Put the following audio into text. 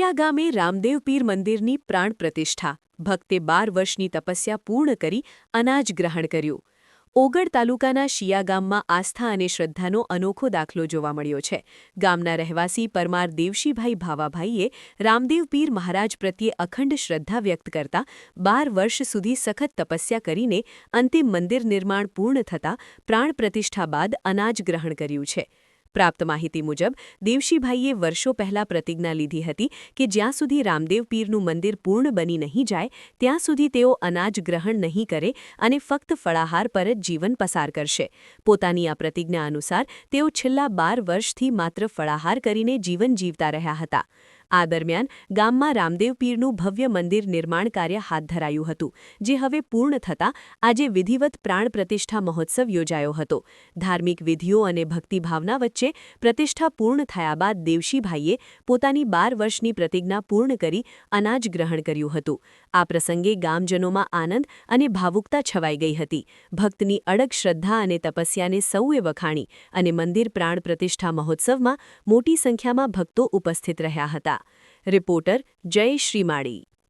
શિયા ગામે રામદેવ પીર મંદિરની પ્રાણ પ્રતિષ્ઠા ભક્તે 12 વર્ષની તપસ્યા પૂર્ણ કરી અનાજ ગ્રહણ કર્યું. ઓગળ તાલુકાના શિયા ગામમાં આસ્થા અને શ્રદ્ધાનો અનોખો દાખલો જોવા મળ્યો છે. ગામના રહેવાસી પરમાર દેવશીભાઈ ભાવાભાઈએ રામદેવ પીર મહારાજ પ્રત્યે અખંડ શ્રદ્ધા વ્યક્ત કરતા 12 વર્ષ સુધી સખત તપસ્યા કરીને અંતિમ મંદિર નિર્માણ પૂર્ણ થતાં પ્રાણ પ્રતિષ્ઠા બાદ અનાજ ગ્રહણ કર્યું છે. પ્રાપ્ત માહિતી મુજબ દેવશીભાઈએ વર્ષો પહેલા પ્રતિજ્ઞા લીધી હતી કે જ્યાં સુધી રામદેવ પીરનું મંદિર પૂર્ણ બની નહીં જાય ત્યાં સુધી તેઓ અનાજ ગ્રહણ નહીં કરે અને ફક્ત ફળાહાર પર જ જીવન પસાર કરશે. પોતાની આ પ્રતિજ્ઞા અનુસાર તેઓ છેલ્લા 12 વર્ષથી માત્ર ફળાહાર કરીને જીવન જીવતા રહ્યા હતા. આ દરમિયાન ગામમાં રામદેવ પીરનું ભવ્ય મંદિર નિર્માણ કાર્ય હાથ ધરાયું હતું, જે હવે પૂર્ણ થતાં આજે વિધિવત પ્રાણ પ્રતિષ્ઠા મહોત્સવ યોજાયો હતો. ધાર્મિક વિધિઓ અને ભક્તિભાવના વચ્ચે પ્રતિષ્ઠા પૂર્ણ થયા બાદ દેવશીભાઈએ પોતાની 12 વર્ષની પ્રતિજ્ઞા પૂર્ણ કરી અનાજ ગ્રહણ કર્યું હતું. આ પ્રસંગે ગામજનોમાં આનંદ અને ભાવુકતા છવાઈ ગઈ હતી. ભક્તની અડગ શ્રદ્ધા અને તપસ્યાને સૌએ વખાણી અને મંદિર પ્રાણ પ્રતિષ્ઠા મહોત્સવમાં મોટી સંખ્યામાં ભક્તો ઉપસ્થિત રહ્યા હતા. રિપોર્ટર જય શ્રીમાળી.